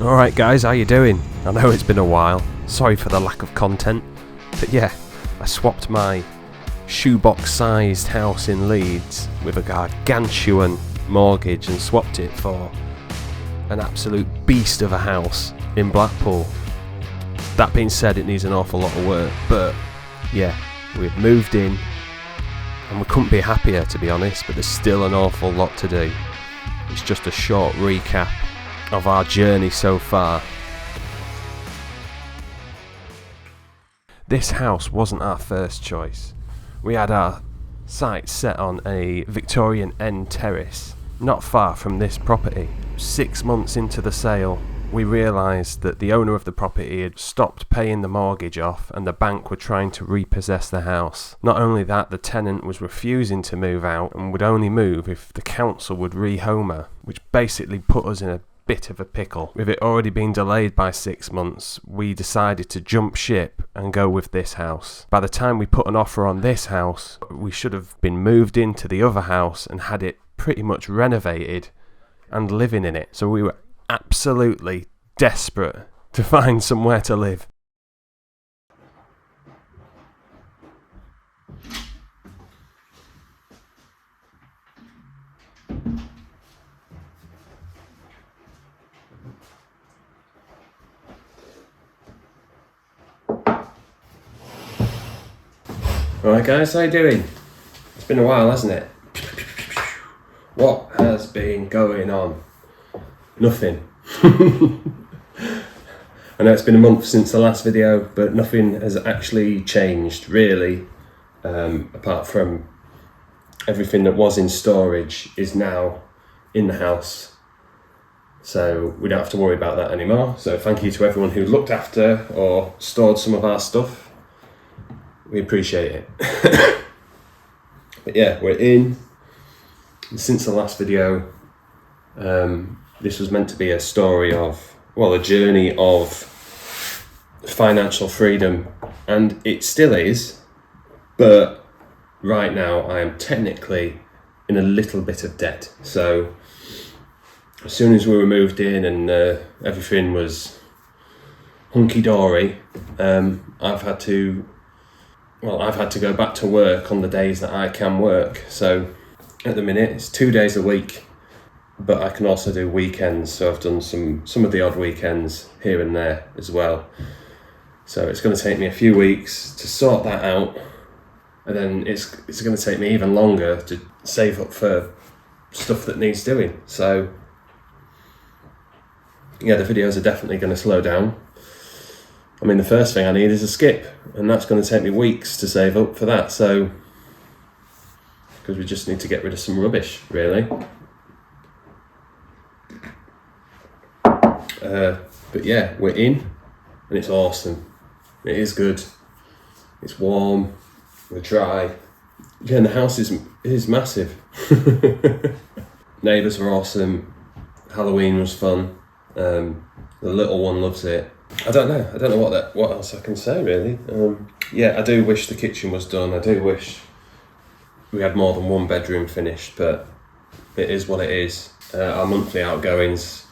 Alright guys, how you doing? I know it's been a while, sorry for the lack of content, but yeah, I swapped my shoebox sized house in Leeds with a gargantuan mortgage and swapped it for an absolute beast of a house in Blackpool. That being said, it needs an awful lot of work, but yeah, we've moved in and we couldn't be happier, to be honest, but there's still an awful lot to do. It's just a short recap of our journey so far. This house wasn't our first choice. We had our sights set on a Victorian end terrace not far from this property. 6 months into the sale, we realised that the owner of the property had stopped paying the mortgage off and the bank were trying to repossess the house. Not only that, the tenant was refusing to move out and would only move if the council would rehome her, which basically put us in a bit of a pickle. With it already being delayed by 6 months, we decided to jump ship and go with this house. By the time we put an offer on this house, we should have been moved into the other house and had it pretty much renovated and living in it. So we were absolutely desperate to find somewhere to live. Alright guys, how you doing? It's been a while, hasn't it? What has been going on? Nothing. I know it's been a month since the last video, but nothing has actually changed really, apart from everything that was in storage is now in the house, so we don't have to worry about that anymore. So thank you to everyone who looked after or stored some of our stuff. We appreciate it. But yeah, we're in. Since the last video, this was meant to be a story of, well, a journey of financial freedom, and it still is, but right now I am technically in a little bit of debt. So as soon as we were moved in and everything was hunky-dory, I've had to go back to work on the days that I can work. So at the minute it's 2 days a week, but I can also do weekends, so I've done some of the odd weekends here and there as well. So it's going to take me a few weeks to sort that out, and then it's going to take me even longer to save up for stuff that needs doing. So yeah, the videos are definitely going to slow down. I mean, the first thing I need is a skip, and that's going to take me weeks to save up for that, so because we just need to get rid of some rubbish, really. But yeah, we're in, and it's awesome. It is good. It's warm. We're dry. Yeah, and the house is massive. Neighbours are awesome. Halloween was fun. The little one loves it. I don't know what else I can say really. Yeah, I do wish the kitchen was done. I do wish we had more than one bedroom finished, but it is what it is. Our monthly outgoings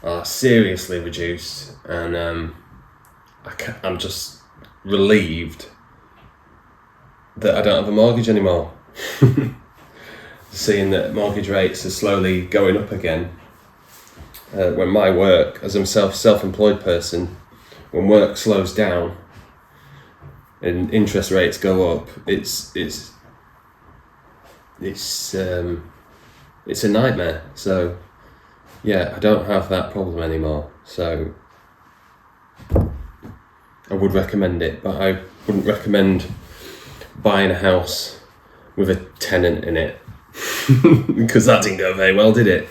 are seriously reduced, and I'm just relieved that I don't have a mortgage anymore. Seeing that mortgage rates are slowly going up again. When my work, as I'm a self-employed person, when work slows down and interest rates go up, it's a nightmare. So yeah, I don't have that problem anymore. So I would recommend it, but I wouldn't recommend buying a house with a tenant in it because that didn't go very well, did it?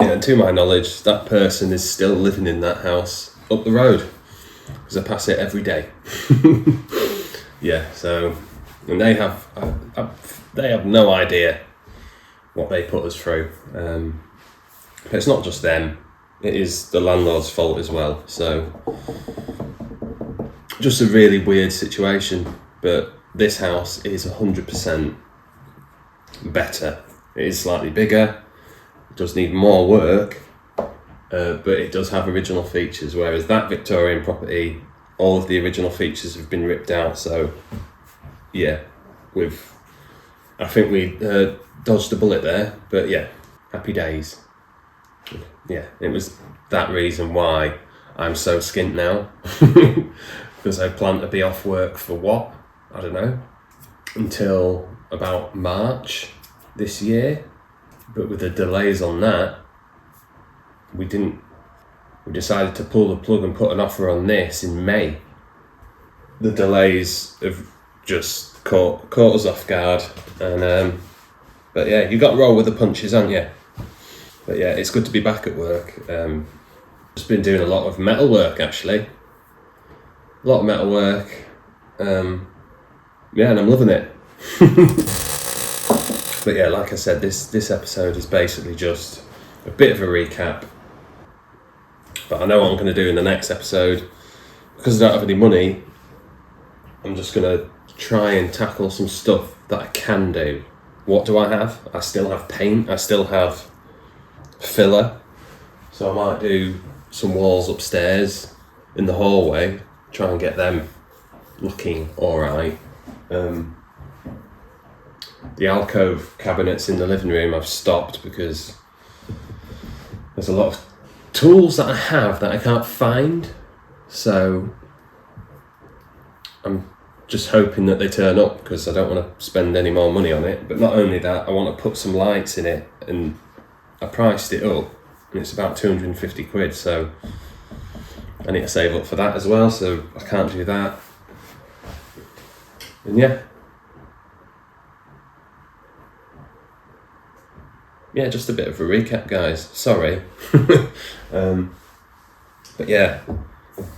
Yeah, and to my knowledge, that person is still living in that house up the road because I pass it every day. Yeah, so, and they have no idea what they put us through. But it's not just them; it is the landlord's fault as well. So, just a really weird situation. But this house is 100% better. It is slightly bigger. It does need more work, but it does have original features, whereas that Victorian property, all of the original features have been ripped out. So yeah, I think we dodged a bullet there, but yeah, happy days. Yeah, it was that reason why I'm so skint now, because I plan to be off work for what? I don't know, until about March this year. But with the delays on that, we decided to pull the plug and put an offer on this in May. The delays have just caught us off guard, and but yeah, you got to roll with the punches, haven't you? But yeah, it's good to be back at work. Just been doing a lot of metal work, actually. A lot of metal work. Yeah, and I'm loving it. But yeah, like I said, this episode is basically just a bit of a recap. But I know what I'm going to do in the next episode. Because I don't have any money, I'm just going to try and tackle some stuff that I can do. What do I have? I still have paint. I still have filler. So I might do some walls upstairs in the hallway. Try and get them looking alright. The alcove cabinets in the living room I've stopped because there's a lot of tools that I have that I can't find, so I'm just hoping that they turn up because I don't want to spend any more money on it. But not only that, I want to put some lights in it, and I priced it up and it's about 250 quid, so I need to save up for that as well, so I can't do that. And yeah, just a bit of a recap, guys. Sorry. But yeah,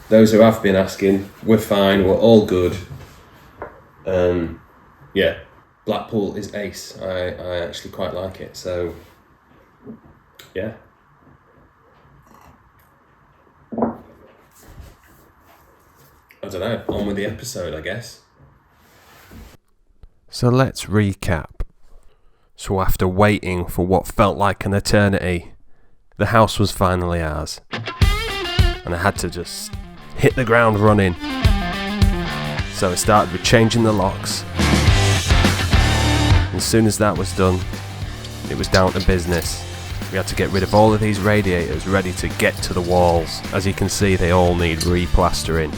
those who have been asking, we're fine, we're all good. Yeah, Blackpool is ace. I actually quite like it, so yeah. I don't know, on with the episode, I guess. So let's recap. So after waiting for what felt like an eternity, the house was finally ours. And I had to just hit the ground running. So I started with changing the locks. And as soon as that was done, it was down to business. We had to get rid of all of these radiators ready to get to the walls. As you can see, they all need replastering.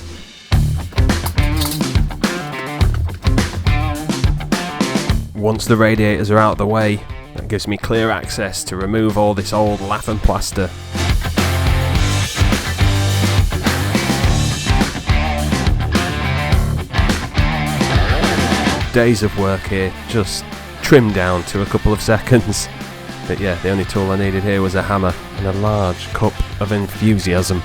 Once the radiators are out of the way, that gives me clear access to remove all this old lath and plaster. Days of work here, just trimmed down to a couple of seconds. But yeah, the only tool I needed here was a hammer and a large cup of enthusiasm.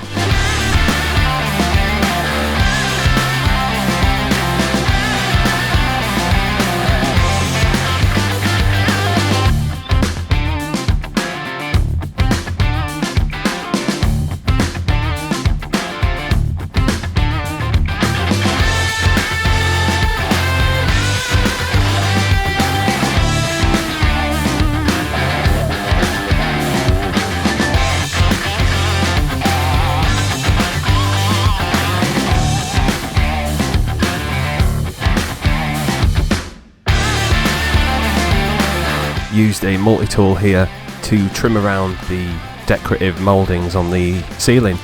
Used a multi-tool here to trim around the decorative mouldings on the ceiling,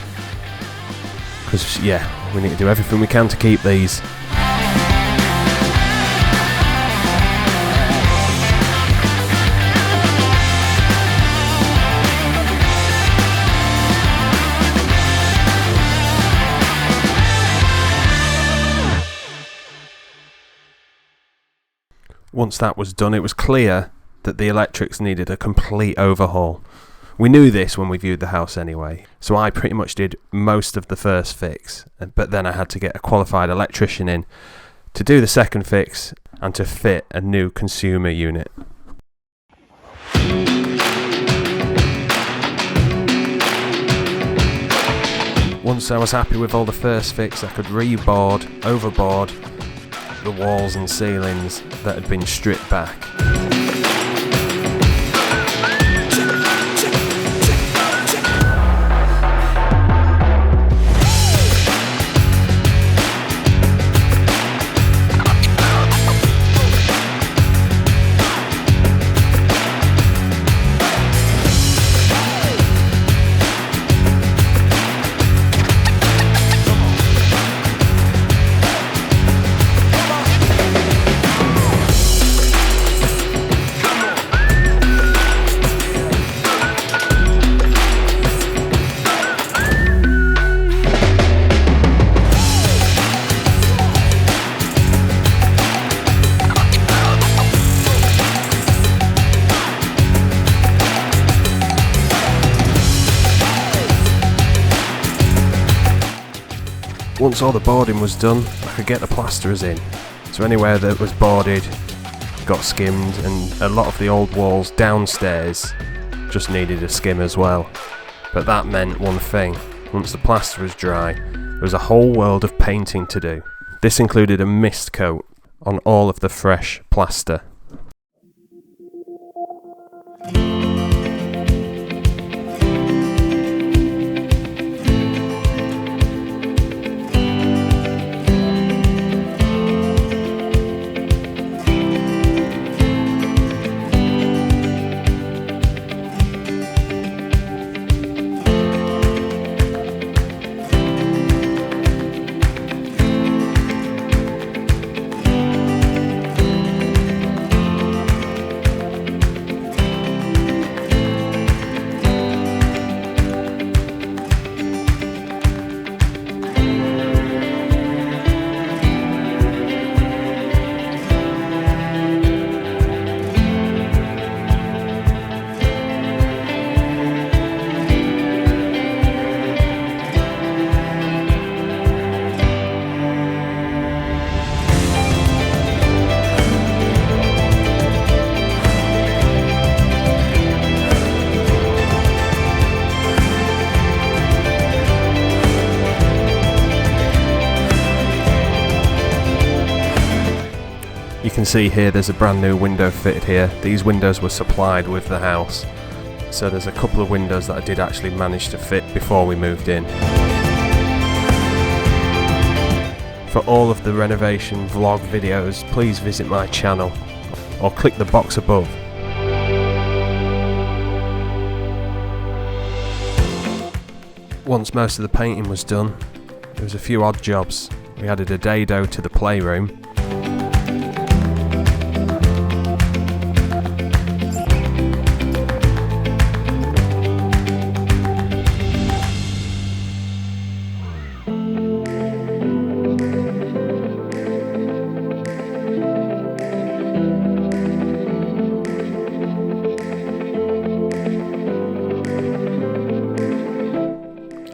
because yeah, we need to do everything we can to keep these. Once that was done, it was clear that the electrics needed a complete overhaul. We knew this when we viewed the house anyway, so I pretty much did most of the first fix, but then I had to get a qualified electrician in to do the second fix and to fit a new consumer unit. Once I was happy with all the first fix, I could reboard, overboard the walls and ceilings that had been stripped back. once all the boarding was done, I could get the plasterers in. So anywhere that was boarded got skimmed, and a lot of the old walls downstairs just needed a skim as well. But that meant one thing: once the plaster was dry, there was a whole world of painting to do. This included a mist coat on all of the fresh plaster. You can see here there's a brand new window fitted here. These windows were supplied with the house, so there's a couple of windows that I did actually manage to fit before we moved in. For all of the renovation vlog videos, please visit my channel or click the box above. Once most of the painting was done, there was a few odd jobs. We added a dado to the playroom.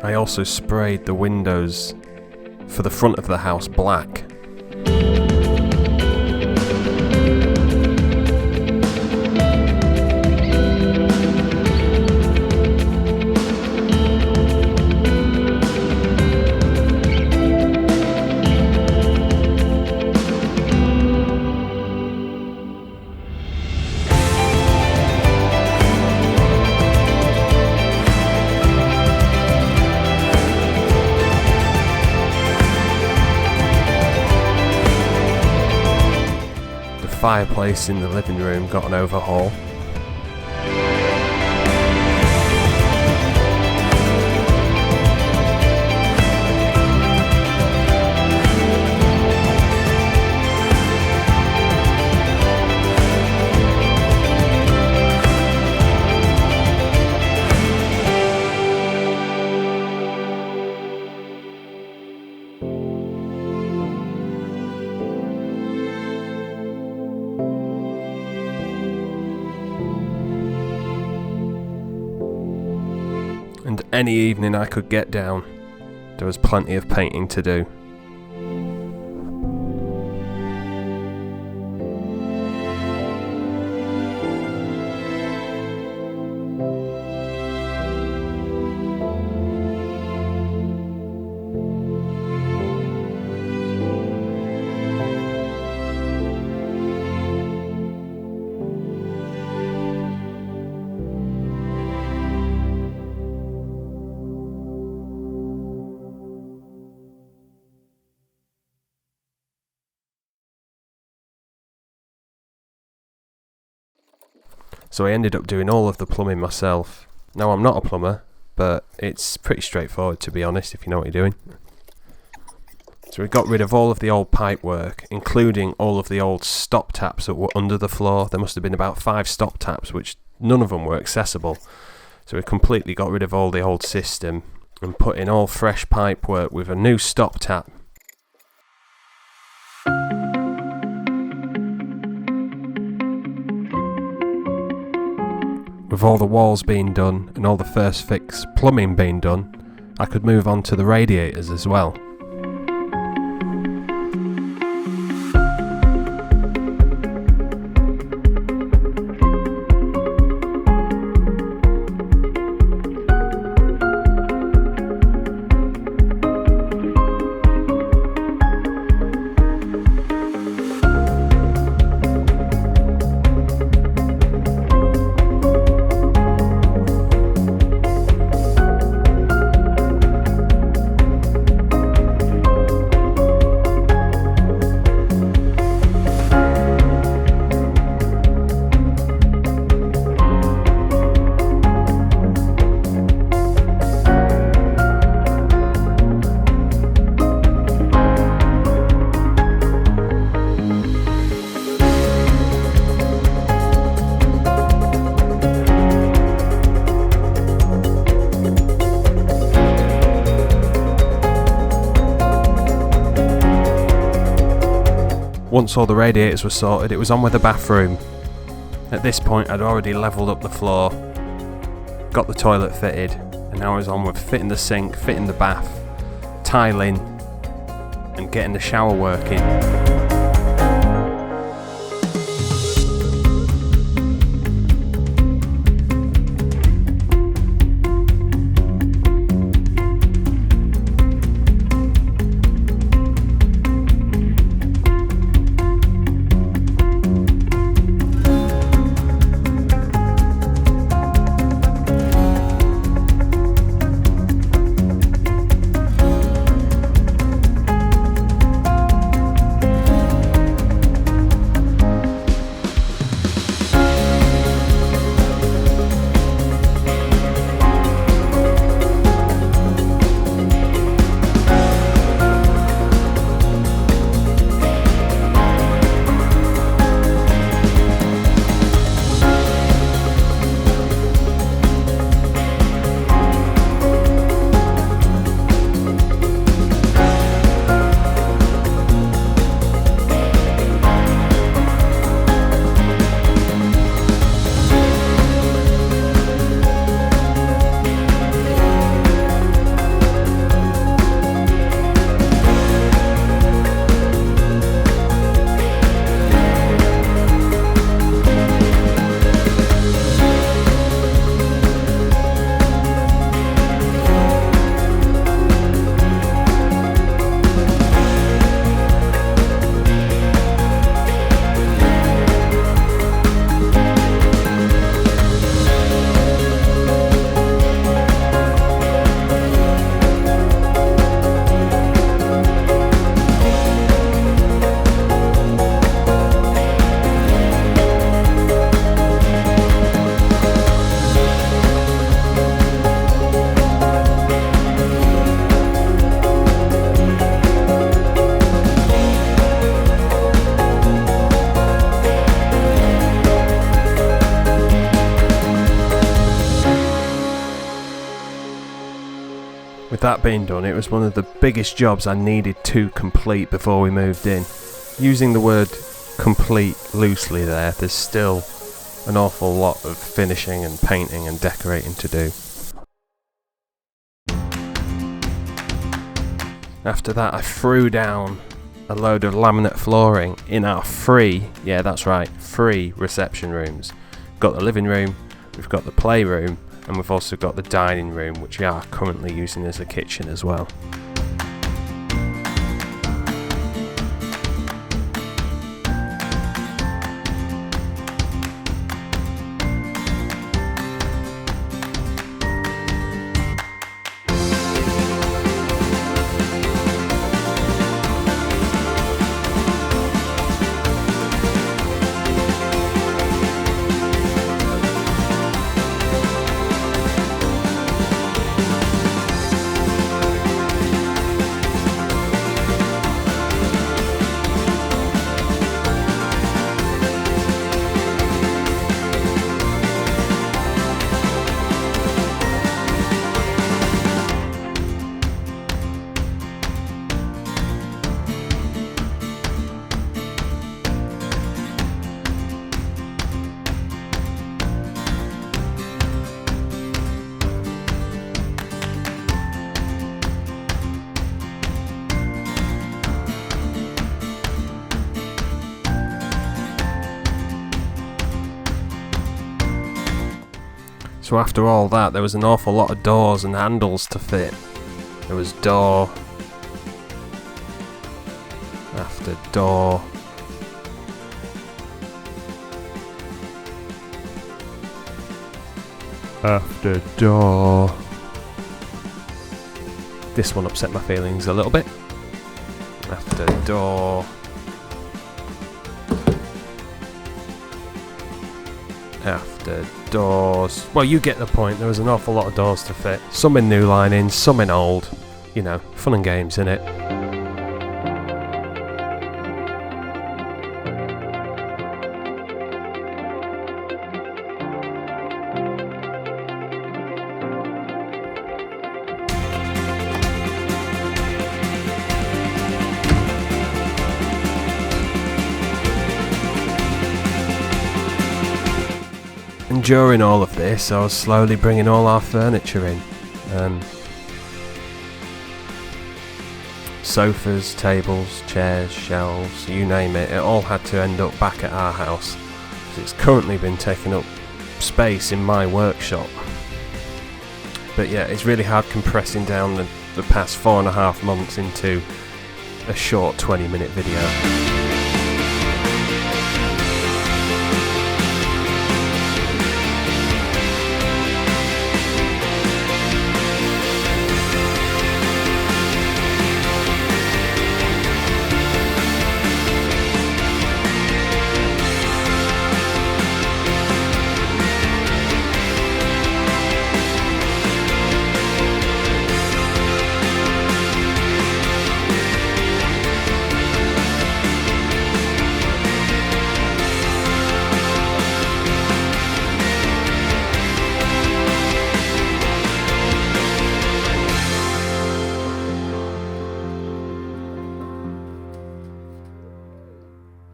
I also sprayed the windows for the front of the house black. Fireplace in the living room got an overhaul. And any evening I could get down, there was plenty of painting to do. So I ended up doing all of the plumbing myself. Now I'm not a plumber, but it's pretty straightforward, to be honest, if you know what you're doing. So we got rid of all of the old pipe work, including all of the old stop taps that were under the floor. There must have been about 5 stop taps, which none of them were accessible. So we completely got rid of all the old system and put in all fresh pipe work with a new stop tap. With all the walls being done and all the first fix plumbing being done, I could move on to the radiators as well. Once all the radiators were sorted, it was on with the bathroom. At this point, I'd already levelled up the floor, got the toilet fitted, and now I was on with fitting the sink, fitting the bath, tiling, and getting the shower working. With that being done, it was one of the biggest jobs I needed to complete before we moved in. Using the word complete loosely there's still an awful lot of finishing and painting and decorating to do. After that, I threw down a load of laminate flooring in our free reception rooms. We've got the living room, we've got the playroom, and we've also got the dining room, which we are currently using as a kitchen as well. So after all that, there was an awful lot of doors and handles to fit. There was door after door after door. This one upset my feelings a little bit. After door after doors. Well, you get the point. There was an awful lot of doors to fit. Some in new linings, some in old. You know, fun and games, innit? during all of this, I was slowly bringing all our furniture in. Sofas, tables, chairs, shelves, you name it, it all had to end up back at our house, because it's currently been taking up space in my workshop. But yeah, it's really hard compressing down the past 4.5 months into a short 20-minute video.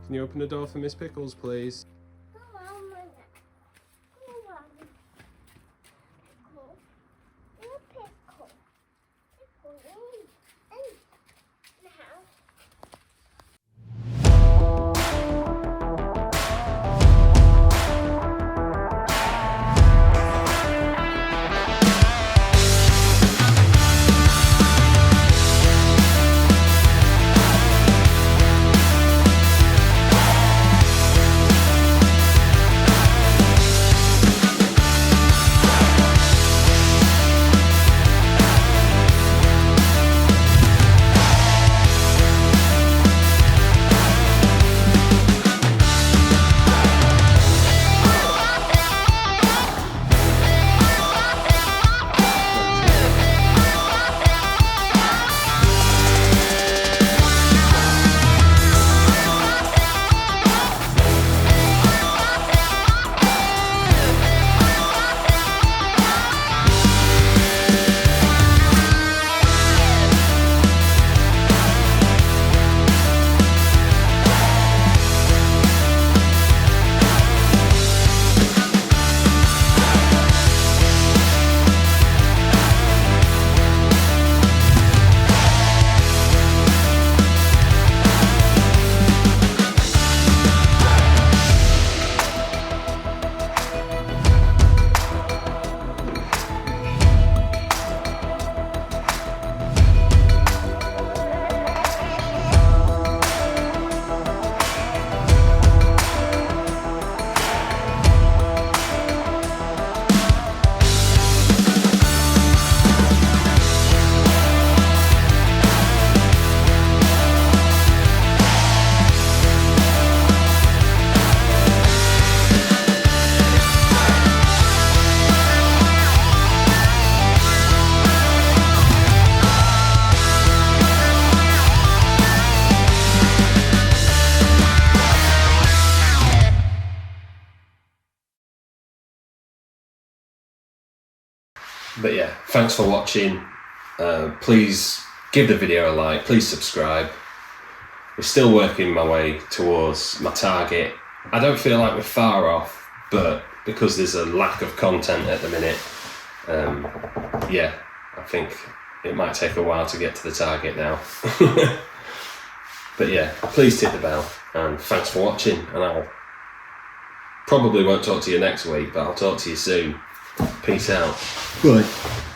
Can you open the door for Miss Pickles, please? But yeah, thanks for watching. Please give the video a like, please subscribe. We're still working my way towards my target. I don't feel like we're far off, but because there's a lack of content at the minute, yeah, I think it might take a while to get to the target now. But yeah, please hit the bell, and thanks for watching, and I'll probably won't talk to you next week, but I'll talk to you soon. Peace out. Bye.